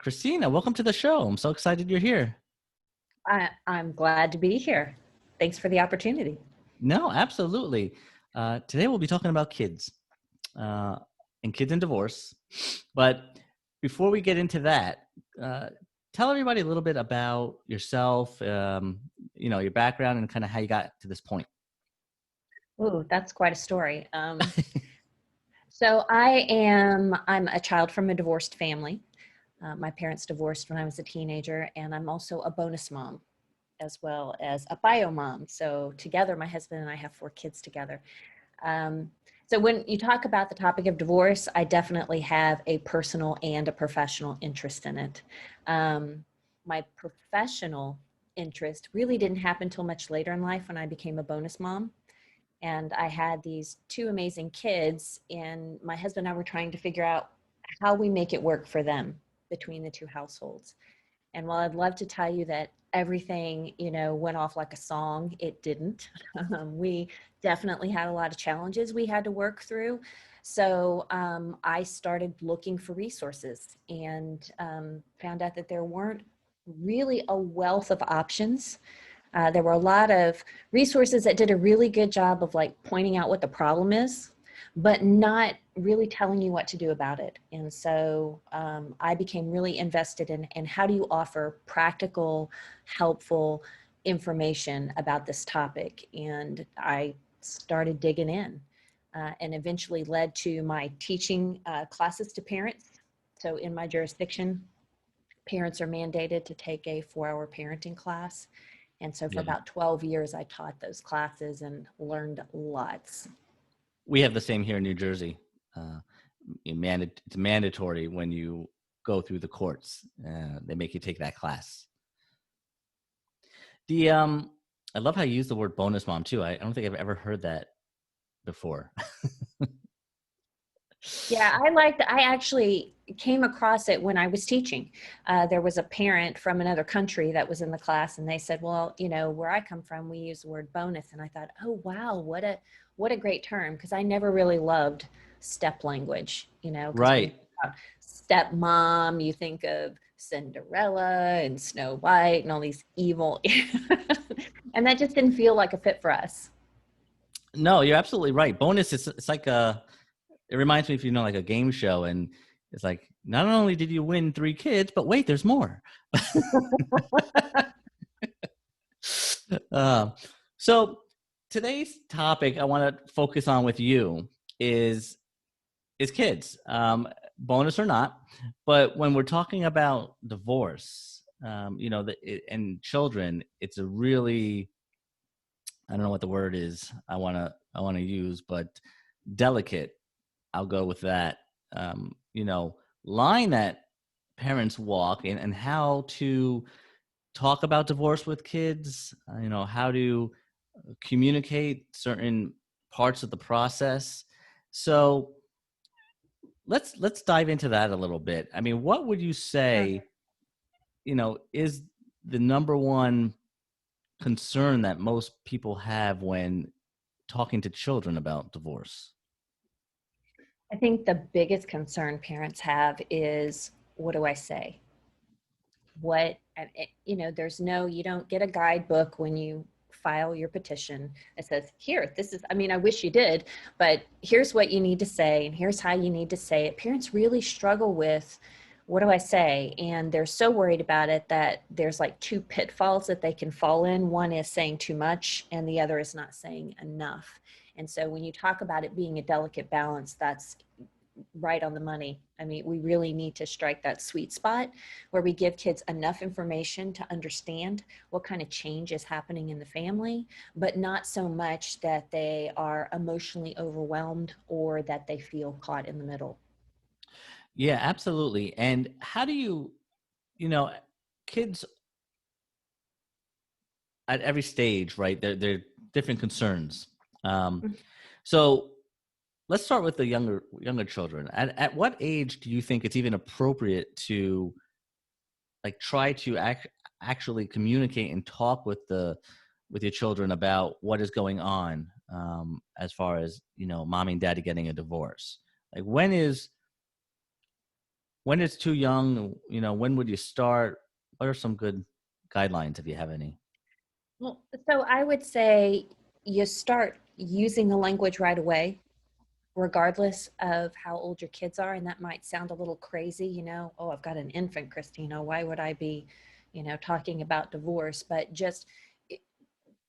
Christina, welcome to the show. I'm so excited you're here. I'm glad to be here. Thanks for the opportunity. No, absolutely. Today we'll be talking about kids uh, and kids and divorce. But before we get into that, uh, tell everybody a little bit about yourself, your background and kind of how you got to this point. Ooh, that's quite a story. I'm a child from a divorced family. My parents divorced when I was a teenager, and I'm also a bonus mom as well as a bio mom. So together, my husband and I have 4 kids together. So when you talk about the topic of divorce, I definitely have a personal and a professional interest in it. My professional interest really didn't happen until much later in life when I became a bonus mom. And I had these 2 amazing kids, and my husband and I were trying to figure out how we make it work for them between the 2 households. And while I'd love to tell you that everything, went off like a song, it didn't. We definitely had a lot of challenges we had to work through. So I started looking for resources and found out that there weren't really a wealth of options. There were a lot of resources that did a really good job of like pointing out what the problem is, but not really telling you what to do about it. And so I became really invested in how do you offer practical, helpful information about this topic. And I started digging in and eventually led to my teaching classes to parents. So in my jurisdiction, parents are mandated to take a 4-hour parenting class. And so for Yeah. about 12 years, I taught those classes and learned lots. We have the same here in New Jersey. It's mandatory when you go through the courts. They make you take that class. I love how you use the word bonus mom too. I don't think I've ever heard that before. Yeah, I actually came across it when I was teaching. There was a parent from another country that was in the class, and they said, well, where I come from, we use the word bonus. And I thought, oh, wow, what a great term, because I never really loved step language, because when you Right. think about stepmom, you think of Cinderella and Snow White and all these evil, and that just didn't feel like a fit for us. No, you're absolutely right. Bonus is it's like it reminds me of like a game show, and it's like not only did you win 3 kids, but wait, there's more. uh, so today's topic I want to focus on with you is kids, bonus or not. But when we're talking about divorce, and children, it's a really, I don't know what the word is I want to use, but delicate. I'll go with that. Um, you know, line that parents walk in, and how to talk about divorce with kids. How to communicate certain parts of the process. So let's dive into that a little bit. I mean, what would you Sure. say, is the number one concern that most people have when talking to children about divorce? I think the biggest concern parents have is, what do I say? There's you don't get a guidebook when you file your petition that says, here, this is, I wish you did, but here's what you need to say and here's how you need to say it. Parents really struggle with, what do I say? And they're so worried about it that there's like 2 pitfalls that they can fall in. One is saying too much and the other is not saying enough. And so when you talk about it being a delicate balance, that's right on the money. We really need to strike that sweet spot where we give kids enough information to understand what kind of change is happening in the family, but not so much that they are emotionally overwhelmed or that they feel caught in the middle. Yeah, absolutely. And how do you know, kids at every stage, right? They're different concerns. Um, so let's start with the younger children. At what age do you think it's even appropriate to like try to actually communicate and talk with your children about what is going on, as far as mommy and daddy getting a divorce? Like, when is when it's too young, when would you start? What are some good guidelines if you have any? Well, so I would say you start using the language right away, regardless of how old your kids are. And that might sound a little crazy, oh, I've got an infant, Christina. Why would I be, talking about divorce? But just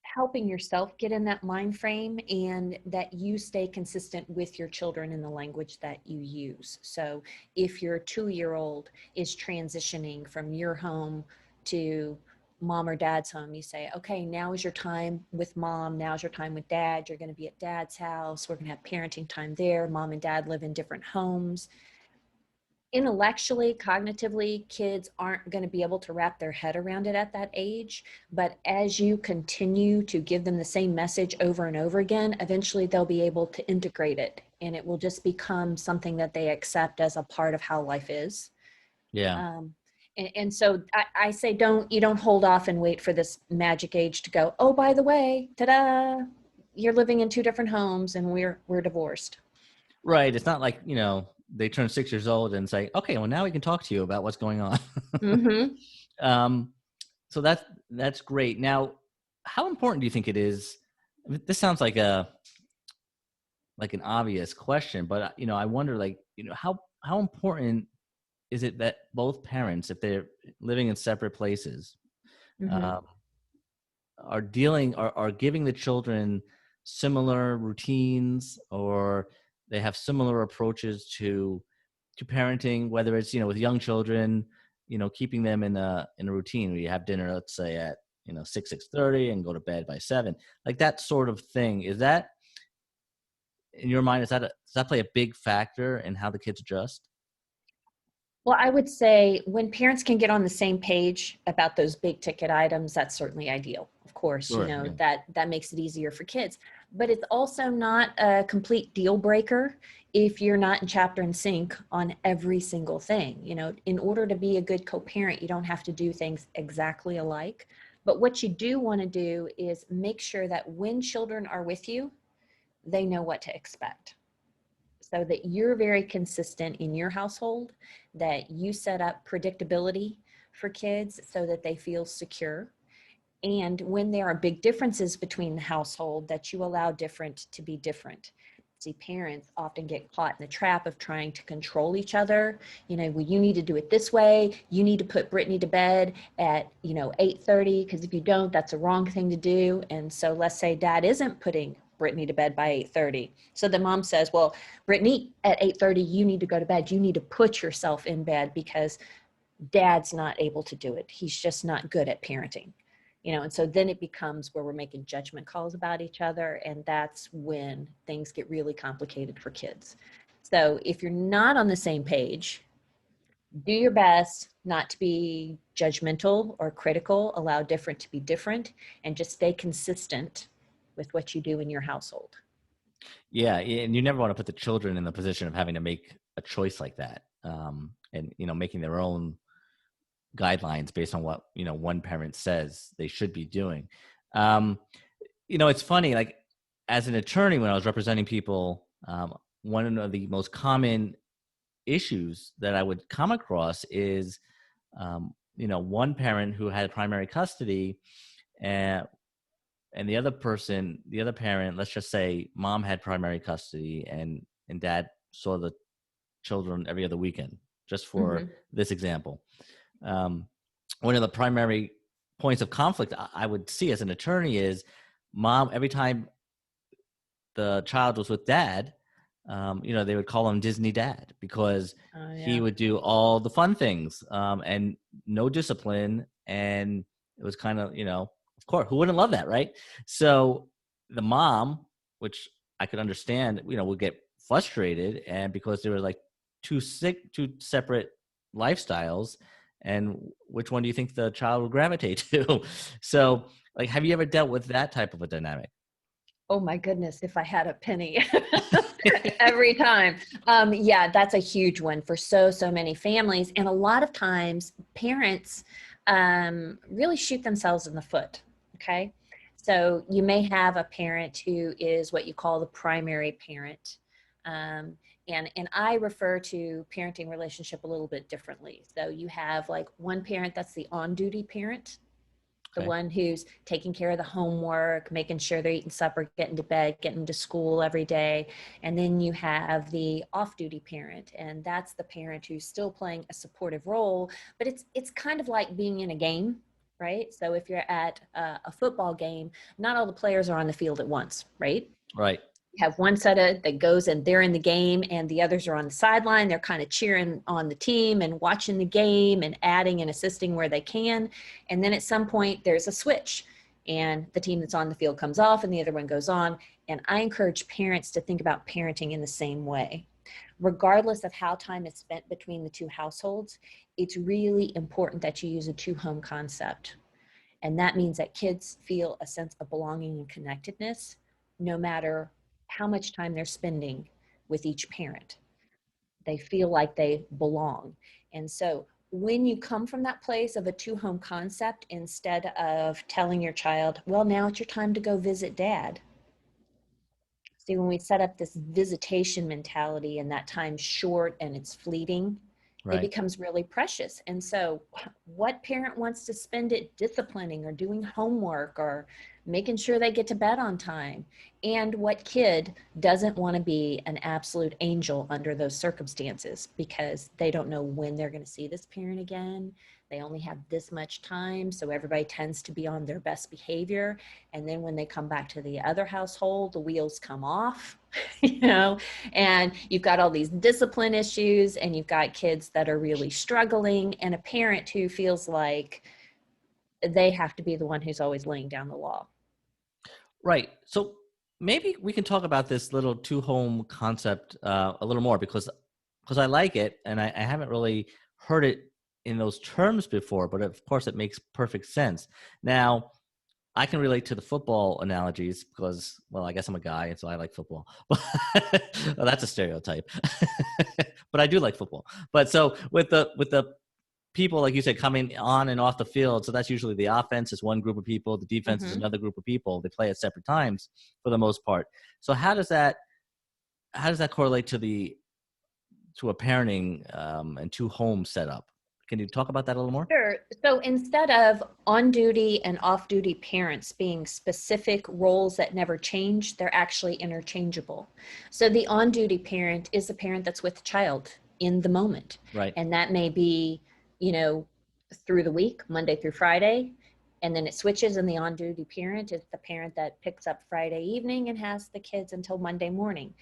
helping yourself get in that mind frame and that you stay consistent with your children in the language that you use. So if your 2-year-old is transitioning from your home to mom or dad's home, you say, okay, now is your time with mom. Now's your time with dad. You're going to be at dad's house. We're going to have parenting time there. Mom and dad live in different homes. Intellectually, cognitively, kids aren't going to be able to wrap their head around it at that age. But as you continue to give them the same message over and over again, eventually they'll be able to integrate it, and it will just become something that they accept as a part of how life is. Yeah. And so I say, you don't hold off and wait for this magic age to go, oh, by the way, ta-da, you're living in 2 different homes and we're divorced. Right. It's not like, they turn 6 years old and say, okay, well, now we can talk to you about what's going on. Mm-hmm. um, so that's great. Now, how important do you think it is? I mean, this sounds like an obvious question, but I wonder, like, how important is it that both parents, if they're living in separate places, Mm-hmm. um, are giving the children similar routines, or they have similar approaches to parenting, whether it's with young children, keeping them in a routine where you have dinner, let's say at 6:30 and go to bed by 7, like that sort of thing. Is that, in your mind, does that play a big factor in how the kids adjust? Well, I would say when parents can get on the same page about those big ticket items, that's certainly ideal. Of course, Sure. Yeah. that makes it easier for kids. But it's also not a complete deal breaker if you're not in chapter and sync on every single thing. In order to be a good co-parent, you don't have to do things exactly alike. But what you do want to do is make sure that when children are with you, they know what to expect, so that you're very consistent in your household, that you set up predictability for kids so that they feel secure. And when there are big differences between the household, that you allow different to be different. See, parents often get caught in the trap of trying to control each other. Well, you need to do it this way. You need to put Brittany to bed at 8:30, because if you don't, that's a wrong thing to do. And so let's say dad isn't putting Brittany to bed by 8:30. So the mom says, well, Brittany, at 8:30, you need to go to bed. You need to put yourself in bed because dad's not able to do it. He's just not good at parenting. And so then it becomes where we're making judgment calls about each other. And that's when things get really complicated for kids. So if you're not on the same page, do your best not to be judgmental or critical, allow different to be different, and just stay consistent with what you do in your household. Yeah, and you never want to put the children in the position of having to make a choice like that, and making their own guidelines based on what one parent says they should be doing. Um, it's funny, like, as an attorney, when I was representing people, one of the most common issues that I would come across is, one parent who had primary custody, and the other parent, let's just say mom had primary custody, and dad saw the children every other weekend, just for Mm-hmm. this example. Um, One of the primary points of conflict I would see as an attorney is, mom, every time the child was with dad, they would call him Disney Dad, because Oh, he yeah. would do all the fun things, and no discipline. And it was kind of, of course, who wouldn't love that, right? So the mom, which I could understand, would get frustrated, and because there were like two separate lifestyles, and which one do you think the child would gravitate to? So, like, have you ever dealt with that type of a dynamic? Oh my goodness, if I had a penny every time. Yeah, that's a huge one for so many families. And a lot of times parents really shoot themselves in the foot. Okay. So you may have a parent who is what you call the primary parent. Um, And I refer to parenting relationship a little bit differently. So you have like one parent that's the on-duty parent, the Okay. one who's taking care of the homework, making sure they're eating supper, getting to bed, getting to school every day. And then you have the off-duty parent, and that's the parent who's still playing a supportive role, but it's kind of like being in a game, right? So if you're at a football game, not all the players are on the field at once, right? Right. You have one set of that goes and they're in the game, and the others are on the sideline. They're kind of cheering on the team and watching the game and adding and assisting where they can. And then at some point there's a switch, and the team that's on the field comes off and the other one goes on. And I encourage parents to think about parenting in the same way. Regardless of how time is spent between the two households, it's really important that you use a two-home concept. And that means that kids feel a sense of belonging and connectedness no matter how much time they're spending with each parent. They feel like they belong. And so when you come from that place of a two-home concept, instead of telling your child, well, now it's your time to go visit dad. See, when we set up this visitation mentality and that time's short and it's fleeting, it Right. becomes really precious. And so, what parent wants to spend it disciplining or doing homework or making sure they get to bed on time? And what kid doesn't want to be an absolute angel under those circumstances because they don't know when they're going to see this parent again? They only have this much time, so everybody tends to be on their best behavior. And then when they come back to the other household, the wheels come off, you know, and you've got all these discipline issues, and you've got kids that are really struggling, and a parent who feels like they have to be the one who's always laying down the law. Right. So maybe we can talk about this little two home concept a little more because I like it, and I haven't really heard it in those terms before, but of course it makes perfect sense. Now, I can relate to the football analogies because, well, I guess I'm a guy, and so I like football. Well, that's a stereotype, but I do like football. But so with the people, like you said, coming on and off the field, so that's usually the offense is one group of people, the defense is Mm-hmm. another group of people. They play at separate times for the most part. So how does that correlate to a parenting and two home setup? Can you talk about that a little more? Sure. So instead of on duty and off duty parents being specific roles that never change, they're actually interchangeable. So the on duty parent is the parent that's with the child in the moment. Right. And that may be, you know, through the week, Monday through Friday. And then it switches, and the on duty parent is the parent that picks up Friday evening and has the kids until Monday morning.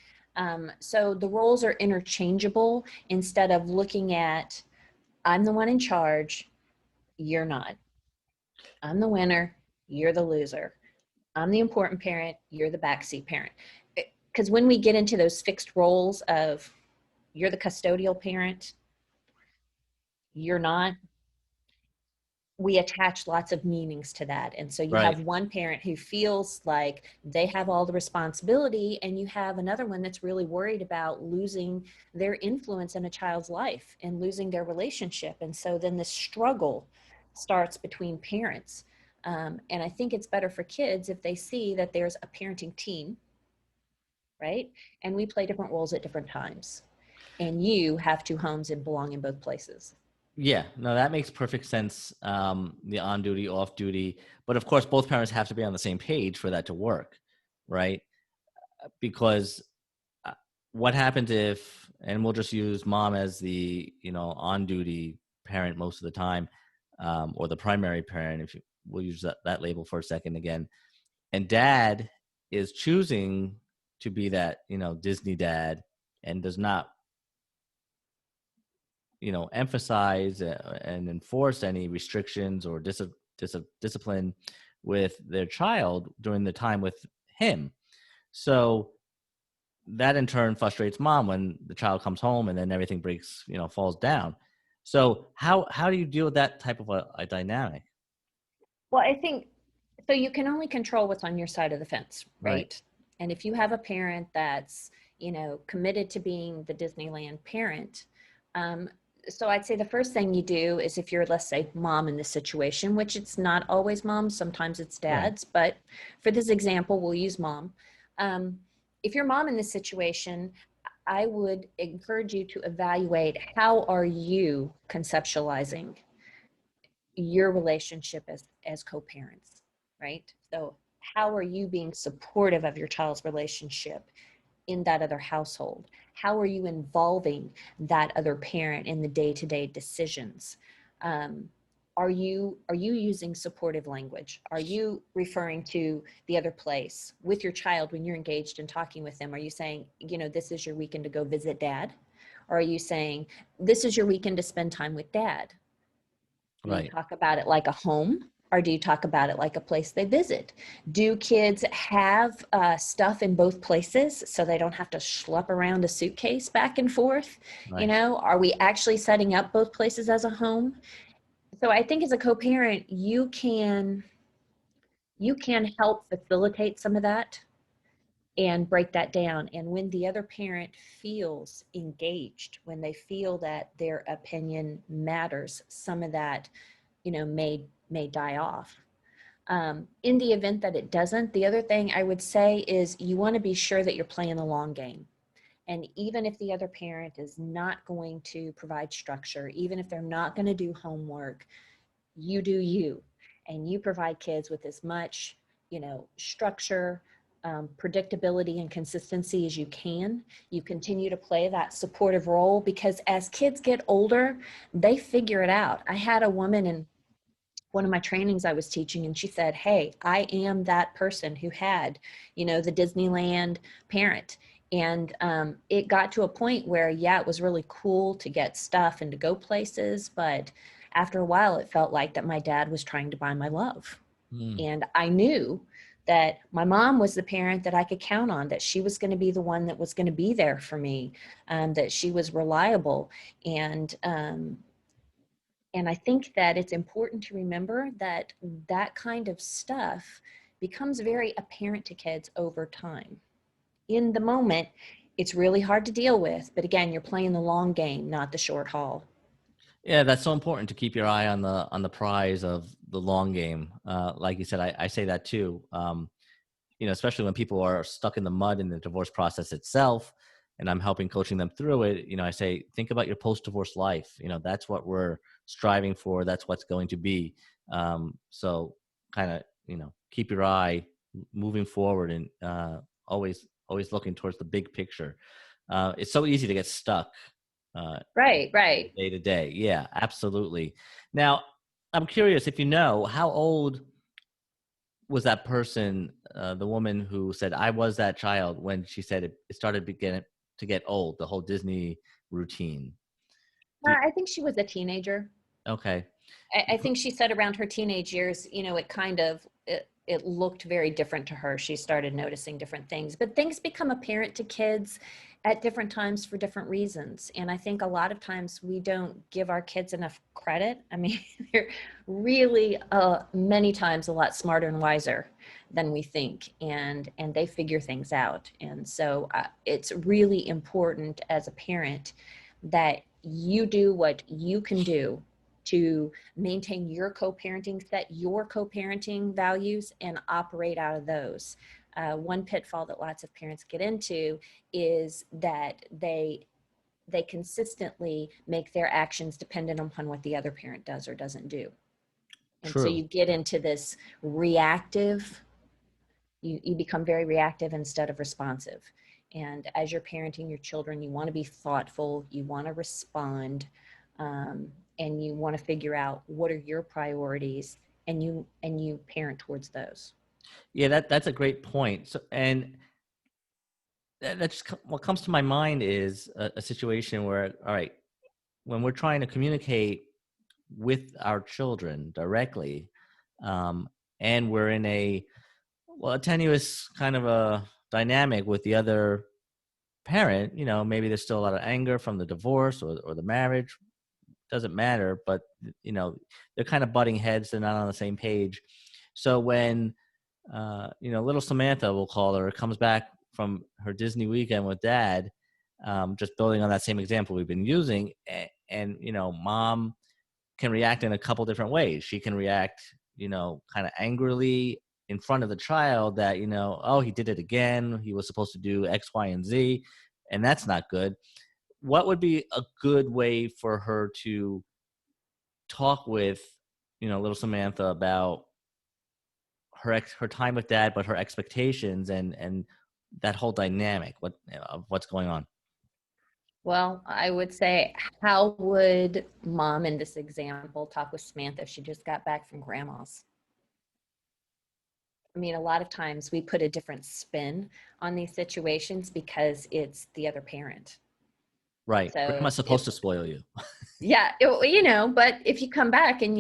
So the roles are interchangeable instead of looking at, I'm the one in charge, you're not. I'm the winner, you're the loser. I'm the important parent, you're the backseat parent. Because when we get into those fixed roles of you're the custodial parent, you're not, we attach lots of meanings to that. And so you Right. have one parent who feels like they have all the responsibility, and you have another one that's really worried about losing their influence in a child's life and losing their relationship. And so then the struggle starts between parents. And I think it's better for kids if they see that there's a parenting team, right? And we play different roles at different times. And you have two homes and belong in both places. Yeah, no, that makes perfect sense. The on duty, off duty, but of course, both parents have to be on the same page for that to work, right? Because what happens if, and we'll just use mom as the on duty parent most of the time, or the primary parent, if you, we'll use that label for a second again, and dad is choosing to be that Disney dad and does not emphasize and enforce any restrictions or discipline with their child during the time with him. So that in turn frustrates mom when the child comes home and then everything breaks, falls down. So how do you deal with that type of a dynamic? Well, I think so. You can only control what's on your side of the fence, Right. right? And if you have a parent that's, committed to being the Disneyland parent, um, so I'd say the first thing you do is if you're, let's say, mom in this situation, which it's not always mom, sometimes it's Right. dads, but for this example, we'll use mom. Um, if you're mom in this situation, I would encourage you to evaluate, how are you conceptualizing your relationship as co-parents, right? So how are you being supportive of your child's relationship in that other household? How are you involving that other parent in the day-to-day decisions? Um, are you using supportive language? Are you referring to the other place with your child when you're engaged in talking with them? Are you saying, this is your weekend to go visit dad? Or are you saying, this is your weekend to spend time with dad? Do you Right. talk about it like a home, or do you talk about it like a place they visit? Do kids have stuff in both places so they don't have to schlep around a suitcase back and forth? Right. Are we actually setting up both places as a home? So I think as a co-parent, you can help facilitate some of that and break that down. And when the other parent feels engaged, when they feel that their opinion matters, some of that may die off. In the event that it doesn't, the other thing I would say is you want to be sure that you're playing the long game. And even if the other parent is not going to provide structure, even if they're not going to do homework, you do you, and you provide kids with as much structure, predictability and consistency as you can. You continue to play that supportive role, because as kids get older, they figure it out. I had a woman in one of my trainings I was teaching, and she said, hey, I am that person who had the Disneyland parent. And it got to a point where, yeah, it was really cool to get stuff and to go places, but after a while it felt like that my dad was trying to buy my love. Mm. And I knew that my mom was the parent that I could count on, that she was going to be the one that was going to be there for me, that she was reliable. And I think that it's important to remember that that kind of stuff becomes very apparent to kids over time. In the moment, it's really hard to deal with, but again, you're playing the long game, not the short haul. Yeah, that's so important to keep your eye on the prize of the long game. Like you said, I say that too. Especially when people are stuck in the mud in the divorce process itself, and I'm helping coaching them through it. I say, think about your post-divorce life. That's what we're striving for. That's what's going to be. So kind of, keep your eye moving forward, and always looking towards the big picture. It's so easy to get stuck uh, Right, right. day to day. Yeah, absolutely. Now, I'm curious if how old was that person, the woman who said, I was that child, when she said it started beginning to get old, the whole Disney routine? Do you, I think she was a teenager. okay. I think she said around her teenage years, it looked very different to her. She started noticing different things, but things become apparent to kids at different times for different reasons. And I think a lot of times we don't give our kids enough credit. I mean, they're really many times a lot smarter and wiser than we think, and they figure things out. And so it's really important as a parent that you do what you can do to maintain your co-parenting, set your co-parenting values, and operate out of those. One pitfall that lots of parents get into is that they consistently make their actions dependent upon what the other parent does or doesn't do. And so True. you get into this you become very reactive instead of responsive. And as you're parenting your children, you want to be thoughtful, you want to respond, and you want to figure out what are your priorities, and you parent towards those. Yeah, that's a great point. So, and what comes to my mind is a situation where, all right, when we're trying to communicate with our children directly, um, and we're in a tenuous kind of a dynamic with the other parent, maybe there's still a lot of anger from the divorce or the marriage, doesn't matter, but they're kind of butting heads, they're not on the same page. So when little Samantha, we'll call her, comes back from her Disney weekend with dad, just building on that same example we've been using, and mom can react in a couple different ways. She can react, kind of angrily in front of the child that, oh, he did it again. He was supposed to do X, Y, and Z. and that's not good. What would be a good way for her to talk with, little Samantha about her time with dad, but her expectations and that whole dynamic of what's going on? Well, I would say, how would mom in this example talk with Samantha if she just got back from grandma's? I mean, a lot of times we put a different spin on these situations because it's the other parent. Right. So Grandma's supposed to spoil you. yeah, but if you come back and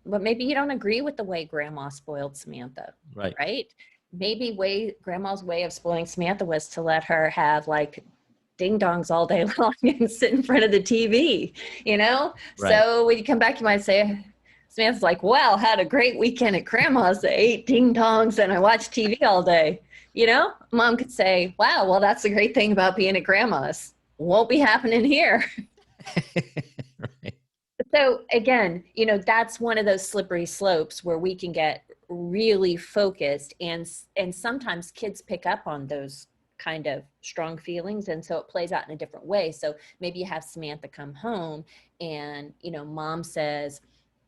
but maybe you don't agree with the way grandma spoiled Samantha, Right. right? Maybe grandma's way of spoiling Samantha was to let her have like ding dongs all day long and sit in front of the TV, you know? Right. So when you come back, you might say, Samantha's like, well, had a great weekend at grandma's. I ate ding dongs and I watched TV all day. Mom could say, wow, well, that's the great thing about being at grandma's. Won't be happening here. Right. So again, that's one of those slippery slopes where we can get really focused, and sometimes kids pick up on those kind of strong feelings, and so it plays out in a different way. So maybe you have Samantha come home and mom says,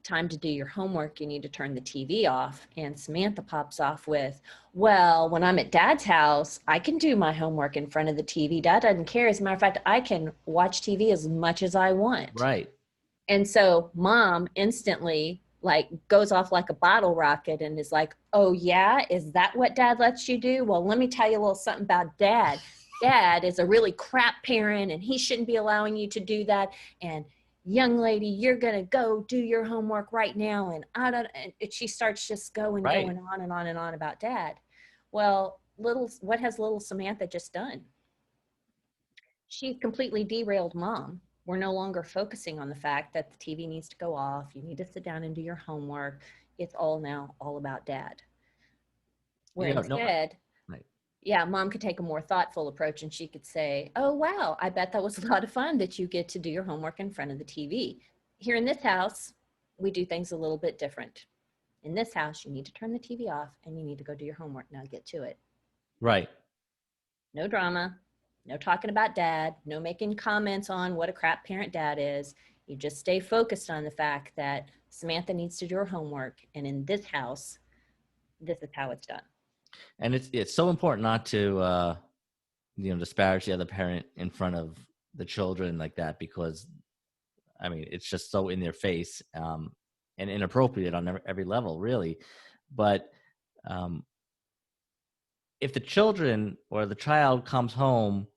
time to do your homework, you need to turn the TV off, and Samantha pops off with, well, when I'm at dad's house, I can do my homework in front of the TV. Dad doesn't care. As a matter of fact, I can watch TV as much as I want. Right. And so mom instantly like goes off like a bottle rocket and is like, oh yeah, is that what dad lets you do? Well, let me tell you a little something about dad. Dad is a really crap parent and he shouldn't be allowing you to do that. And young lady, you're going to go do your homework right now. And she starts just going Right. on and on and on about dad. Well, what has little Samantha just done? She's completely derailed mom. We're no longer focusing on the fact that the TV needs to go off. You need to sit down and do your homework. It's all now all about dad. Where No. instead, Right. yeah, mom could take a more thoughtful approach and she could say, oh, wow, I bet that was a lot of fun that you get to do your homework in front of the TV. Here in this house, we do things a little bit different. In this house, you need to turn the TV off and you need to go do your homework. Now get to it. Right. No drama, no talking about dad, no making comments on what a crap parent dad is. You just stay focused on the fact that Samantha needs to do her homework. And in this house, this is how it's done. And it's so important not to disparage the other parent in front of the children like that, because I mean it's just so in their face, and inappropriate on every level, really. But if the children or the child comes home,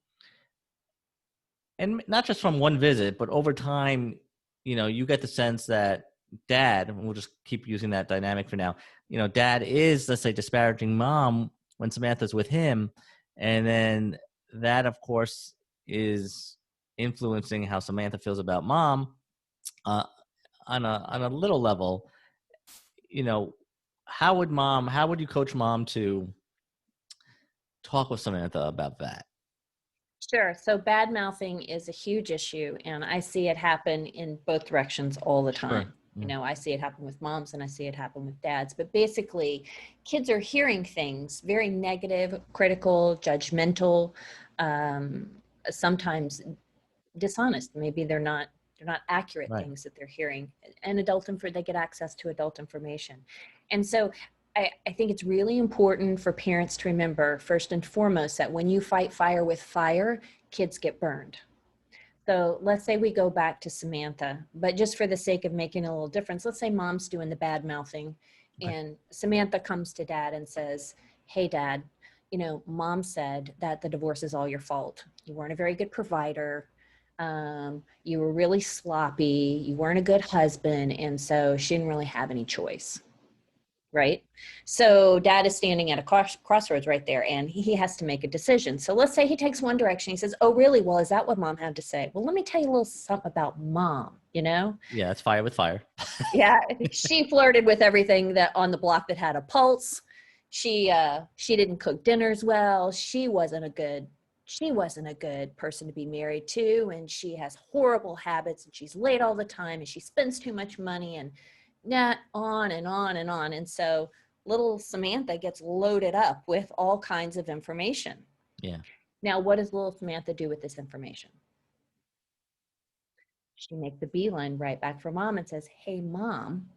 and not just from one visit, but over time, you get the sense that dad, and we'll just keep using that dynamic for now, dad is, let's say, disparaging mom when Samantha's with him. And then that, of course, is influencing how Samantha feels about mom, on a little level. How would you coach mom to talk with Samantha about that? Sure. So bad mouthing is a huge issue, and I see it happen in both directions all the time. Sure. I see it happen with moms and I see it happen with dads. But basically, kids are hearing things very negative, critical, judgmental, sometimes dishonest. Maybe they're not accurate Right. things that they're hearing. And they get access to adult information. And so I think it's really important for parents to remember, first and foremost, that when you fight fire with fire, kids get burned. So let's say we go back to Samantha, but just for the sake of making a little difference, let's say mom's doing the bad mouthing, Okay. and Samantha comes to dad and says, hey dad, mom said that the divorce is all your fault. You weren't a very good provider. You were really sloppy. You weren't a good husband. And so she didn't really have any choice. Right? So dad is standing at a crossroads right there, and he has to make a decision. So let's say he takes one direction. He says, oh, really? Well, is that what mom had to say? Well, let me tell you a little something about mom, Yeah, it's fire with fire. Yeah, she flirted with everything that on the block that had a pulse. She didn't cook dinners well. She wasn't a good person to be married to, and she has horrible habits, and she's late all the time, and she spends too much money, and on and on and on. And so little Samantha gets loaded up with all kinds of information. Yeah. Now, what does little Samantha do with this information? She makes the beeline right back for mom and says, hey, mom,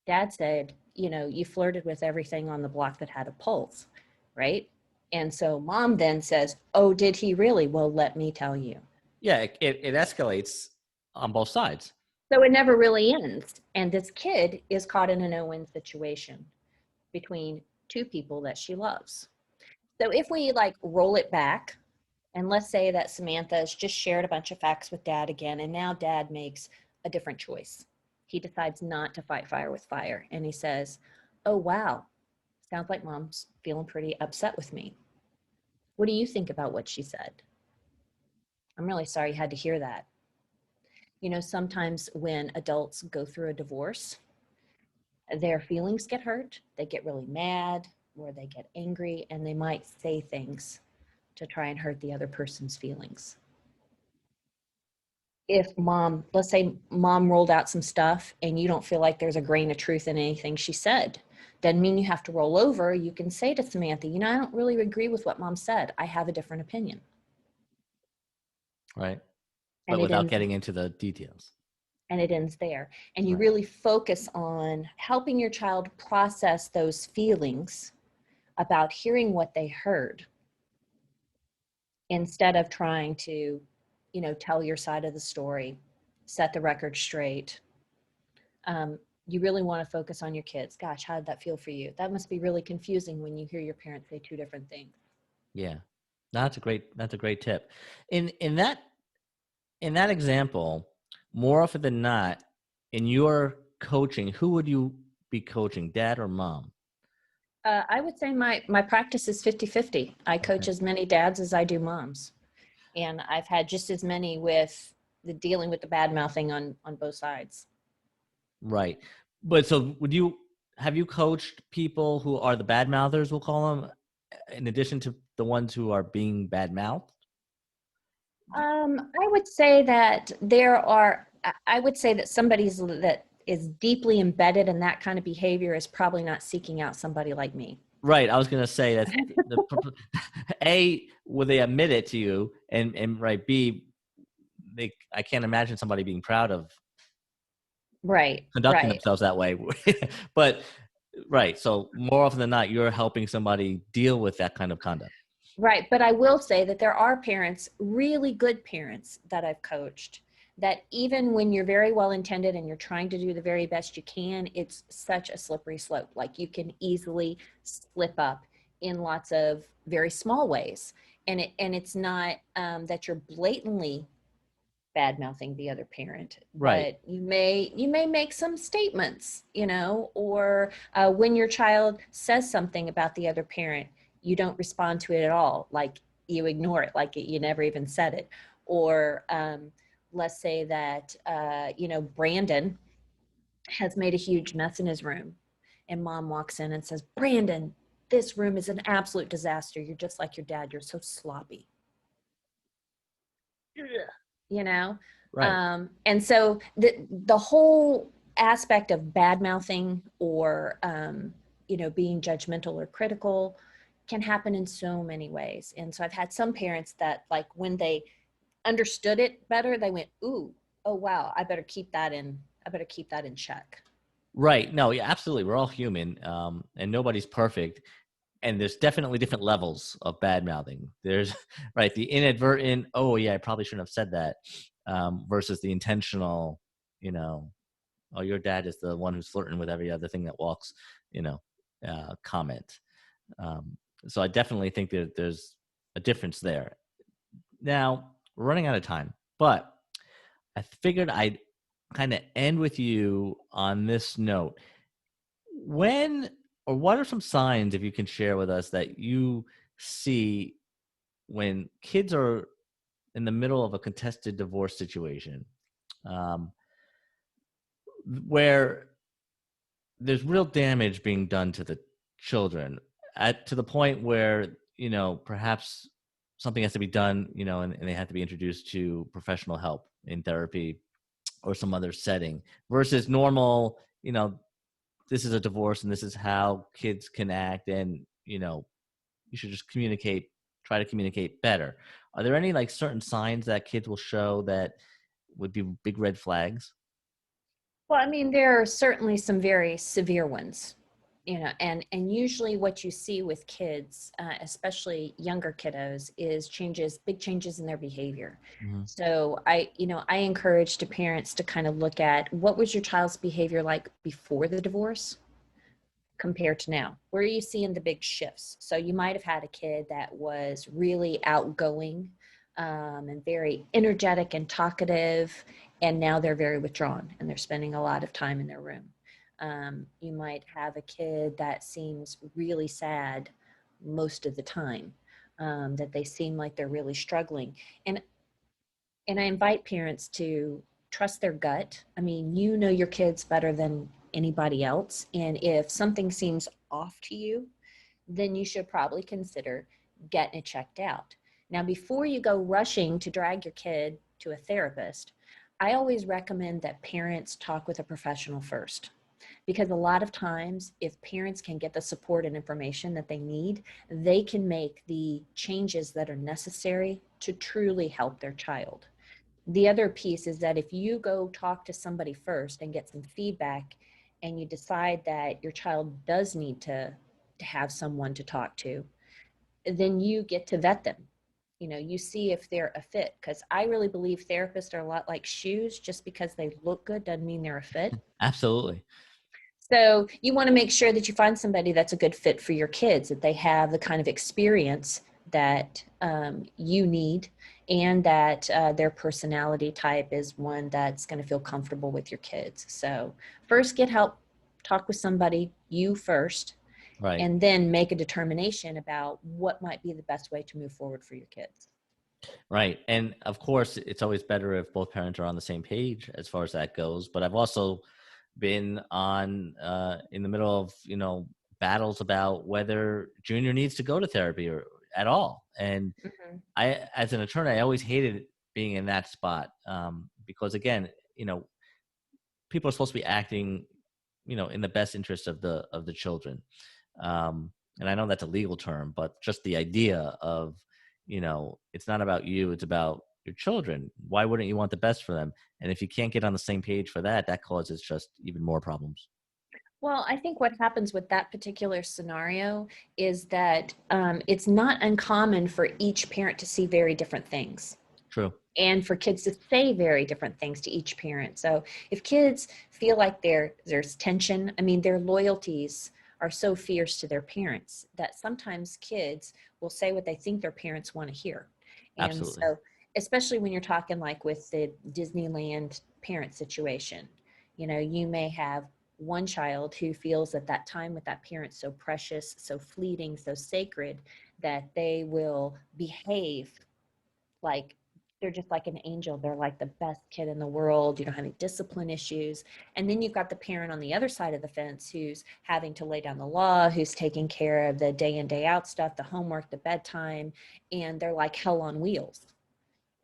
dad said, you flirted with everything on the block that had a pulse, right? And so mom then says, oh, did he really? Well, let me tell you. Yeah, it escalates on both sides. So it never really ends. And this kid is caught in a no-win situation between two people that she loves. So if we like roll it back, and let's say that Samantha has just shared a bunch of facts with dad again, and now dad makes a different choice. He decides not to fight fire with fire. And he says, oh, wow, sounds like mom's feeling pretty upset with me. What do you think about what she said? I'm really sorry you had to hear that. Sometimes when adults go through a divorce, their feelings get hurt, they get really mad, or they get angry, and they might say things to try and hurt the other person's feelings. If mom, let's say mom rolled out some stuff and you don't feel like there's a grain of truth in anything she said, doesn't mean you have to roll over. You can say to Samantha, I don't really agree with what mom said. I have a different opinion. Right. And But it without ends getting into the details. and it ends there. And you Right. really focus on helping your child process those feelings about hearing what they heard instead of trying to, tell your side of the story, set the record straight. You really want to focus on your kids. Gosh, how did that feel for you? That must be really confusing when you hear your parents say two different things. Yeah. That's a great tip. In that example, more often than not, in your coaching, who would you be coaching, dad or mom? I would say my practice is 50-50. I coach Okay. as many dads as I do moms. And I've had just as many with the dealing with the bad mouthing on both sides. Right. But so have you coached people who are the bad mouthers, we'll call them, in addition to the ones who are being bad mouthed? I would say that I would say that somebody's that is deeply embedded in that kind of behavior is probably not seeking out somebody like me. Right. I was going to say that A, will they admit it to you? And right. B, I can't imagine somebody being proud of Right, conducting right. themselves that way. But right. So more often than not, you're helping somebody deal with that kind of conduct. Right. But I will say that there are parents, really good parents that I've coached, that even when you're very well intended and you're trying to do the very best you can, it's such a slippery slope. Like you can easily slip up in lots of very small ways. And it's not that you're blatantly bad mouthing the other parent, Right. but you may make some statements, or when your child says something about the other parent, you don't respond to it at all, like you ignore it, like you never even said it. Or let's say that Brandon has made a huge mess in his room, and mom walks in and says, Brandon, this room is an absolute disaster, you're just like your dad, you're so sloppy. you know Right. and so the whole aspect of bad mouthing or being judgmental or critical can happen in so many ways. And so I've had some parents that, like, when they understood it better, they went, ooh, oh wow, I better keep that in check. Right. No, yeah, absolutely. We're all human, and nobody's perfect. And there's definitely different levels of bad mouthing. There's right the inadvertent. Oh yeah, I probably shouldn't have said that. Versus the intentional. Oh, your dad is the one who's flirting with every other thing that walks. Comment. Um, so I definitely think that there's a difference there. Now we're running out of time, but I figured I'd kind of end with you on this note. When or what are some signs, if you can share with us, that you see when kids are in the middle of a contested divorce situation, um, where there's real damage being done to the children, to the point where perhaps something has to be done, and they have to be introduced to professional help in therapy or some other setting, versus normal, this is a divorce and this is how kids can act, and you should just communicate, try to communicate better. Are there any like certain signs that kids will show that would be big red flags? Well, I mean, there are certainly some very severe ones, and usually what you see with kids, especially younger kiddos, is big changes in their behavior. Hmm. So I encourage the parents to kind of look at what was your child's behavior like before the divorce compared to now. Where are you seeing the big shifts? So you might have had a kid that was really outgoing, and very energetic and talkative, and now they're very withdrawn and they're spending a lot of time in their room. You might have a kid that seems really sad most of the time, that they seem like they're really struggling. And and I invite parents to trust their gut. I mean, you know your kids better than anybody else. And if something seems off to you, then you should probably consider getting it checked out. Now, before you go rushing to drag your kid to a therapist, I always recommend that parents talk with a professional first. Because a lot of times, if parents can get the support and information that they need, they can make the changes that are necessary to truly help their child. The other piece is that if you go talk to somebody first and get some feedback, and you decide that your child does need to have someone to talk to, then you get to vet them. You see if they're a fit, because I really believe therapists are a lot like shoes. Just because they look good doesn't mean they're a fit. Absolutely. So you want to make sure that you find somebody that's a good fit for your kids, that they have the kind of experience that you need, and that their personality type is one that's going to feel comfortable with your kids. So first get help, talk with somebody, you first, Right. and then make a determination about what might be the best way to move forward for your kids. Right. And of course, it's always better if both parents are on the same page as far as that goes. But I've also been on in the middle of, battles about whether Junior needs to go to therapy or at all. And Mhm. as an attorney, I always hated being in that spot, because again, people are supposed to be acting, in the best interest of the children. And I know that's a legal term, but just the idea of, it's not about you, it's about your children. Why wouldn't you want the best for them? And if you can't get on the same page for that, that causes just even more problems. Well, I think what happens with that particular scenario is that it's not uncommon for each parent to see very different things, True. and for kids to say very different things to each parent. So if kids feel like there's tension, I mean, their loyalties are so fierce to their parents that sometimes kids will say what they think their parents want to hear. And Absolutely. so, especially when you're talking like with the Disneyland parent situation, you may have one child who feels that that time with that parent so precious, so fleeting, so sacred, that they will behave like they're just like an angel. They're like the best kid in the world. You don't have any discipline issues. And then you've got the parent on the other side of the fence who's having to lay down the law, who's taking care of the day in, day out stuff, the homework, the bedtime, and they're like hell on wheels,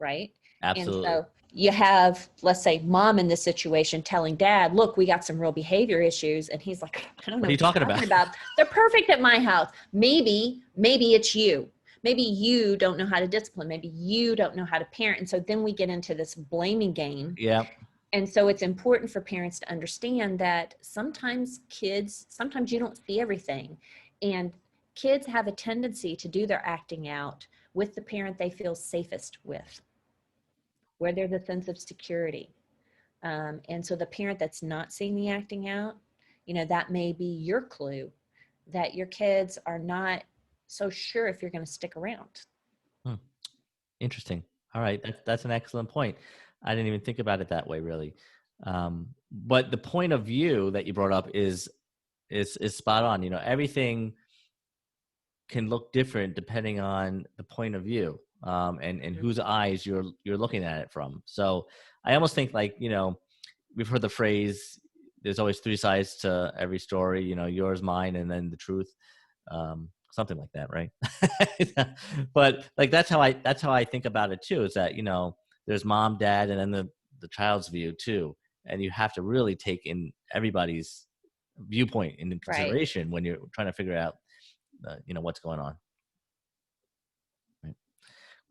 right? And Absolutely. so you have, let's say, mom in this situation telling dad, look, we got some real behavior issues. And he's like, I don't What know are you what you're talking talking about? about. They're perfect at my house. Maybe it's you. Maybe you don't know how to discipline. Maybe you don't know how to parent. And so then we get into this blaming game. Yeah. And so it's important for parents to understand that sometimes you don't see everything. And kids have a tendency to do their acting out with the parent they feel safest with, where there's a sense of security. And so the parent that's not seeing the acting out, that may be your clue that your kids are not so sure if you're going to stick around. Hmm. Interesting. All right. That's an excellent point. I didn't even think about it that way, really. But the point of view that you brought up is spot on. Everything can look different depending on the point of view, and Mhm. whose eyes you're looking at it from. So I almost think, like, we've heard the phrase, there's always three sides to every story, yours, mine, and then the truth. Something like that, right? But like that's how I think about it too, is that, there's mom, dad, and then the child's view too. And you have to really take in everybody's viewpoint into Right. consideration when you're trying to figure out what's going on.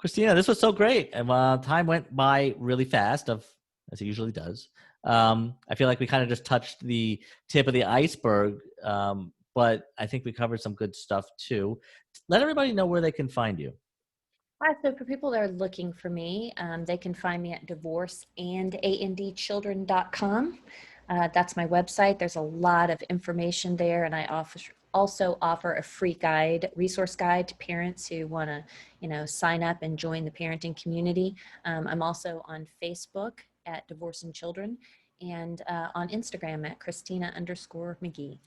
Christina, this was so great. And time went by really fast, as it usually does. I feel like we kind of just touched the tip of the iceberg, but I think we covered some good stuff too. Let everybody know where they can find you. So for people that are looking for me, they can find me at divorceandandchildren.com. That's my website. There's a lot of information there, and I also offer a free resource guide to parents who want to, sign up and join the parenting community. I'm also on Facebook at Divorce and Children, and on Instagram at Christina_Mghee.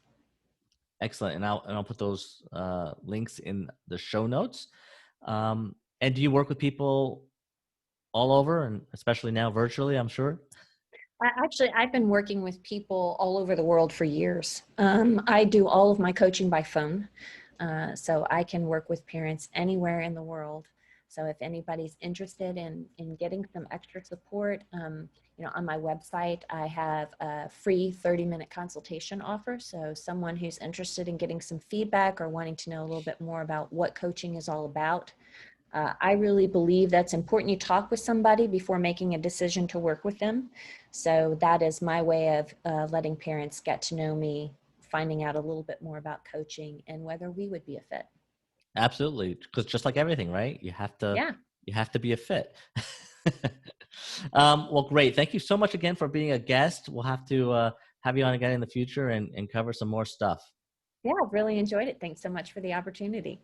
Excellent. And I'll put those links in the show notes. And do you work with people all over, and especially now virtually, I'm sure? I've been working with people all over the world for years. I do all of my coaching by phone, so I can work with parents anywhere in the world. So if anybody's interested in getting some extra support, on my website, I have a free 30-minute consultation offer. So someone who's interested in getting some feedback or wanting to know a little bit more about what coaching is all about, I really believe that's important. You talk with somebody before making a decision to work with them. So that is my way of letting parents get to know me, finding out a little bit more about coaching and whether we would be a fit. Absolutely, because just like everything, right? Yeah. You have to be a fit. Well, great. Thank you so much again for being a guest. We'll have to have you on again in the future and cover some more stuff. Yeah, I've really enjoyed it. Thanks so much for the opportunity.